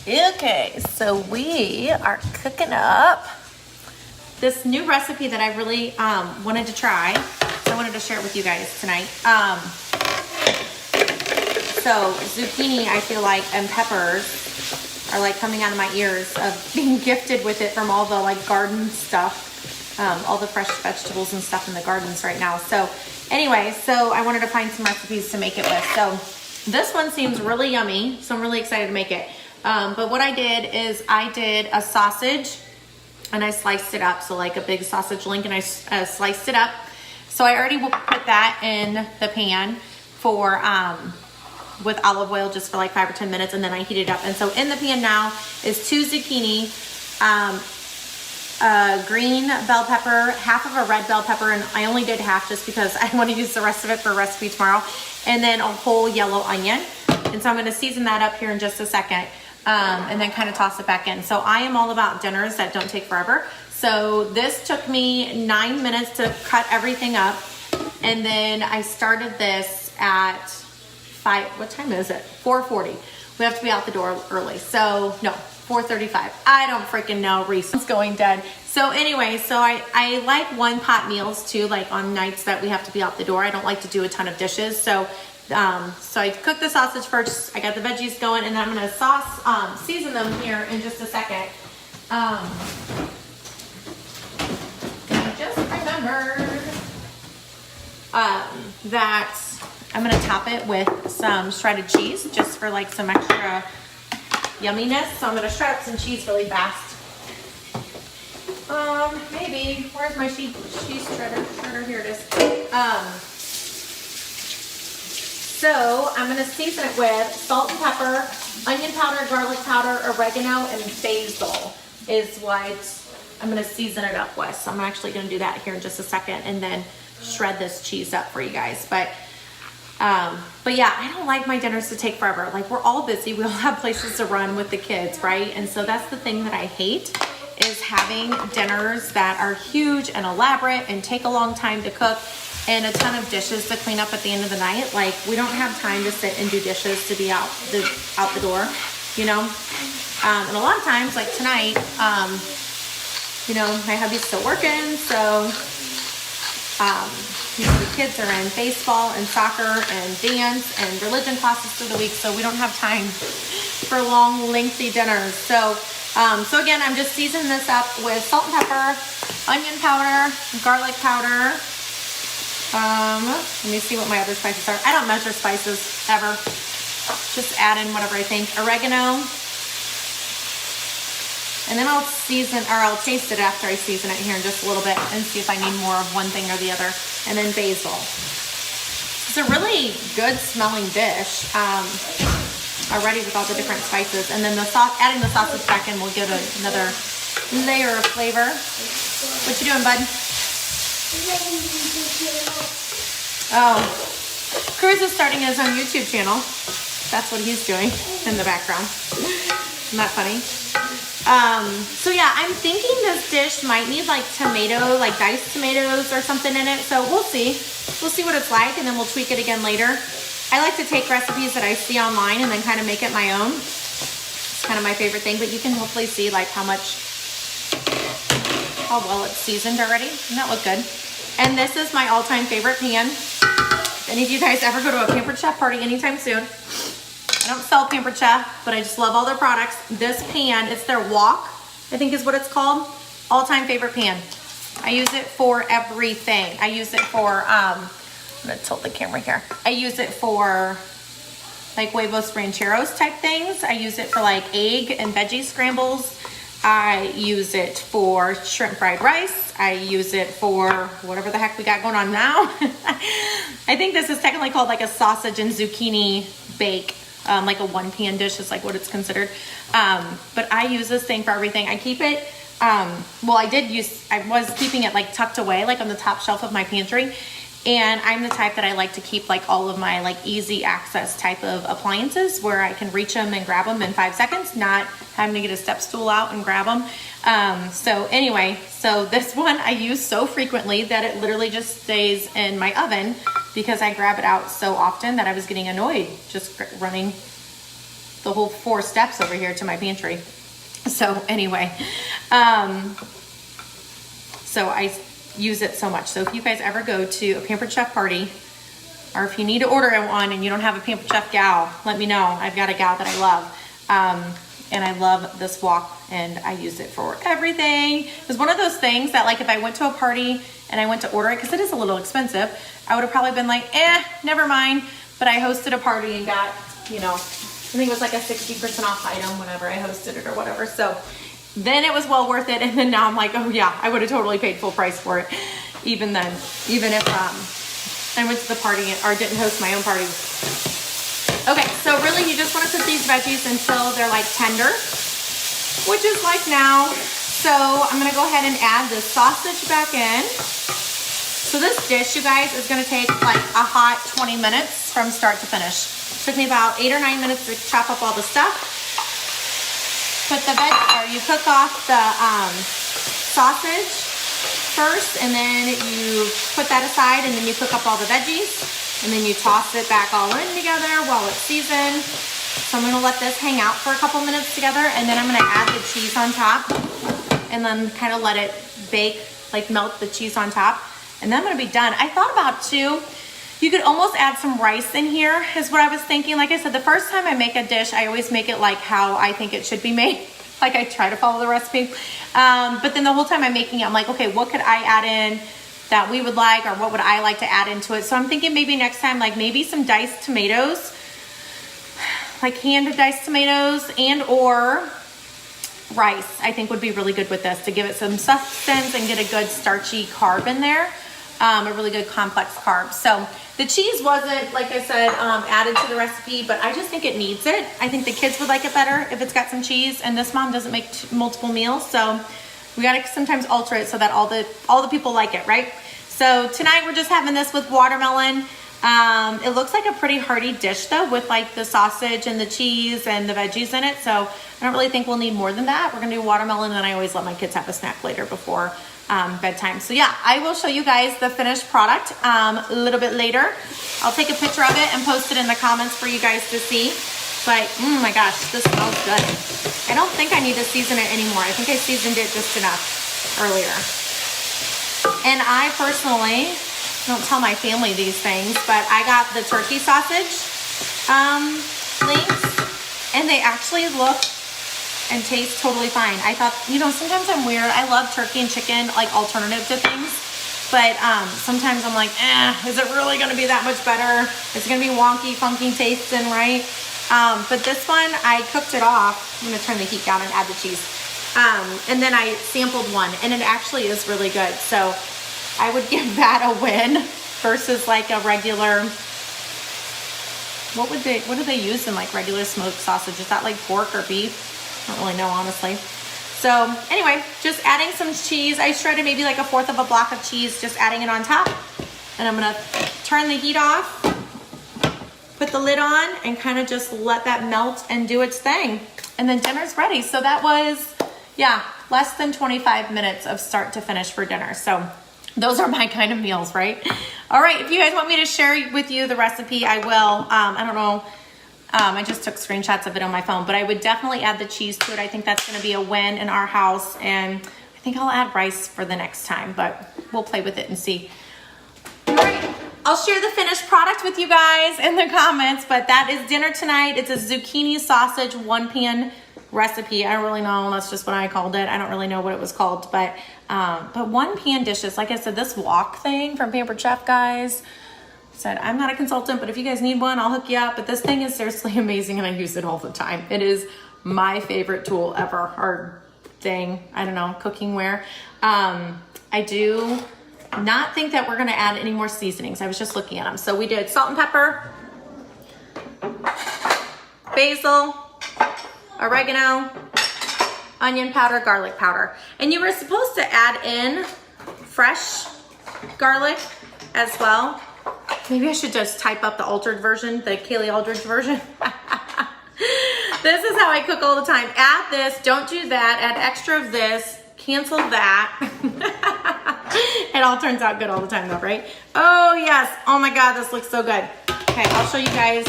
Okay, so we are cooking up this new recipe that I really wanted to try. So I wanted to share it with you guys tonight. So zucchini, I feel like, and peppers are like coming out of my ears of being gifted with it from all the like garden stuff, all the fresh vegetables and stuff in the gardens right now. So anyway, so I wanted to find some recipes to make it with. So this one seems really yummy, so I'm really excited to make it. But what I did is I did a sausage and I sliced it up. So like a big sausage link, and I sliced it up. So I already will put that in the pan for, with olive oil just for like 5 or 10 minutes, and then I heat it up. And so in the pan now is 2 zucchini, green bell pepper, half of a red bell pepper, and I only did half just because I want to use the rest of it for a recipe tomorrow, and then a whole yellow onion. And so I'm going to season that up here in just a second, and then kind of toss it back in. So I am all about dinners that don't take forever. So this took me 9 minutes to cut everything up, and then I started this at 5, what time is it? 4:40. We have to be out the door early. So no, 4:35. I don't freaking know. Reese is going dead. So anyway, so I like one pot meals too, like on nights that we have to be out the door. I don't like to do a ton of dishes. So I cooked the sausage first. I got the veggies going, and then I'm gonna season them here in just a second. I just remembered that I'm gonna top it with some shredded cheese just for like some extra yumminess. So I'm gonna shred up some cheese really fast. Maybe, where's my cheese shredder? Here it is. So I'm gonna season it with salt and pepper, onion powder, garlic powder, oregano, and basil is what I'm gonna season it up with. So I'm actually gonna do that here in just a second, and then shred this cheese up for you guys. But yeah, I don't like my dinners to take forever. Like, we're all busy. We all have places to run with the kids, right? And so that's the thing that I hate, is having dinners that are huge and elaborate and take a long time to cook and a ton of dishes to clean up at the end of the night. Like, we don't have time to sit and do dishes to be out the door, you know? And a lot of times, like tonight, you know, my hubby's still working, so you know, the kids are in baseball and soccer and dance and religion classes through the week, so we don't have time for long, lengthy dinners. So again, I'm just seasoning this up with salt and pepper, onion powder, garlic powder. Let me see what my other spices are. I don't measure spices ever. Just add in whatever I think. Oregano. And then I'll taste it after I season it here in just a little bit and see if I need more of one thing or the other. And then basil. It's a really good smelling dish already with all the different spices. And then adding the sausage back in will give it another layer of flavor. What you doing, bud? Oh, Cruz is starting his own YouTube channel. That's what he's doing in the background. Isn't that funny? So yeah, I'm thinking this dish might need like like diced tomatoes or something in it. So we'll see. We'll see what it's like, and then we'll tweak it again later. I like to take recipes that I see online and then kind of make it my own. It's kind of my favorite thing, but you can hopefully see like how well it's seasoned already. Doesn't that look good? And this is my all-time favorite pan. If any of you guys ever go to a Pampered Chef party anytime soon, I don't sell Pampered Chef, but I just love all their products. This pan, it's their wok, I think is what it's called. All-time favorite pan. I use it for everything. I use it for, I'm gonna tilt the camera here. I use it for like huevos rancheros type things. I use it for like egg and veggie scrambles. I use it for shrimp fried rice. I use it for whatever the heck we got going on now. I think this is technically called like a sausage and zucchini bake. Like a one pan dish is like what it's considered. But I use this thing for everything. I keep it, I was keeping it like tucked away, like on the top shelf of my pantry. And I'm the type that I like to keep like all of my like easy access type of appliances where I can reach them and grab them in 5 seconds, not having to get a step stool out and grab them. So anyway, so this one I use so frequently that it literally just stays in my oven because I grab it out so often that I was getting annoyed just running the whole 4 steps over here to my pantry. So anyway, so I use it so much. So if you guys ever go to a Pampered Chef party, or if you need to order one and you don't have a Pampered Chef gal, let me know. I've got a gal that I love. And I love this wok, and I use it for everything. It was one of those things that, like, if I went to a party and I went to order it, because it is a little expensive, I would have probably been like, never mind. But I hosted a party and got, you know, I think it was like a 60% off item whenever I hosted it or whatever. So then it was well worth it. And then now I'm like, oh yeah, I would have totally paid full price for it. Even then, even if I went to the party or didn't host my own party. Okay, so really you just want to cook these veggies until they're like tender, which is like now. So I'm gonna go ahead and add the sausage back in. So this dish, you guys, is gonna take like a hot 20 minutes from start to finish. It took me about 8 or 9 minutes to chop up all the stuff. Put the you cook off the sausage first, and then you put that aside, and then you cook up all the veggies. And then you toss it back all in together while it's seasoned. So I'm gonna let this hang out for a couple minutes together, and then I'm gonna add the cheese on top, and then kind of let it bake, like melt the cheese on top. And then I'm gonna be done. I thought about too, you could almost add some rice in here, is what I was thinking. Like I said, the first time I make a dish, I always make it like how I think it should be made. Like I try to follow the recipe. But then the whole time I'm making it, I'm like, okay, what could I add in that we would like, or what would I like to add into it? So I'm thinking maybe next time, like maybe some diced tomatoes, like canned diced tomatoes, and or rice, I think would be really good with this to give it some substance and get a good starchy carb in there, a really good complex carb. So the cheese wasn't, like I said, added to the recipe, but I just think it needs it. I think the kids would like it better if it's got some cheese, and this mom doesn't make multiple meals, so we gotta sometimes alter it so that all the people like it, right? So tonight we're just having this with watermelon. It looks like a pretty hearty dish though, with like the sausage and the cheese and the veggies in it. So I don't really think we'll need more than that. We're gonna do watermelon, and I always let my kids have a snack later before bedtime. So yeah, I will show you guys the finished product a little bit later. I'll take a picture of it and post it in the comments for you guys to see. But, oh my gosh, this smells good. I don't think I need to season it anymore. I think I seasoned it just enough earlier. And I personally don't tell my family these things, but I got the turkey sausage links, and they actually look and taste totally fine. I thought, you know, sometimes I'm weird. I love turkey and chicken, like alternative to things. But sometimes I'm like, is it really gonna be that much better? It's gonna be wonky, funky tasting, right? But this one, I cooked it off. I'm gonna turn the heat down and add the cheese. And then I sampled one, and it actually is really good. So I would give that a win versus like a regular, what do they use in like regular smoked sausage? Is that like pork or beef? I don't really know, honestly. So anyway, just adding some cheese. I shredded maybe like 1/4 of a block of cheese, just adding it on top. And I'm gonna turn the heat off, put the lid on, and kind of just let that melt and do its thing. And then dinner's ready. So that was, yeah, less than 25 minutes of start to finish for dinner. So those are my kind of meals, right? All right, if you guys want me to share with you the recipe, I will. I don't know, I just took screenshots of it on my phone, but I would definitely add the cheese to it. I think that's gonna be a win in our house, and I think I'll add rice for the next time, but we'll play with it and see. All right, I'll share the finished product with you guys in the comments, but that is dinner tonight. It's a zucchini sausage 1-pan recipe. I don't really know, that's just what I called it. I don't really know what it was called, but 1-pan dishes. Like I said, this wok thing from Pampered Chef, guys, said I'm not a consultant, but if you guys need one, I'll hook you up. But this thing is seriously amazing, and I use it all the time. It is my favorite tool ever, or thing, I don't know, cooking ware. I do not think that we're gonna add any more seasonings. I was just looking at them. So we did salt and pepper, basil, oregano, onion powder, garlic powder. And you were supposed to add in fresh garlic as well. Maybe I should just type up the altered version, the Kaylee Aldridge version. This is how I cook all the time. Add this, don't do that, add extra of this, cancel that. It all turns out good all the time though, right? Oh yes, oh my God, this looks so good. Okay, I'll show you guys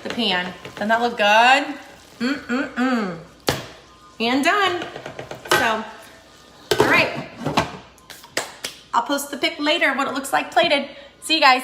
the pan. Doesn't that look good? And done. So, all right. I'll post the pic later, what it looks like plated. See you guys.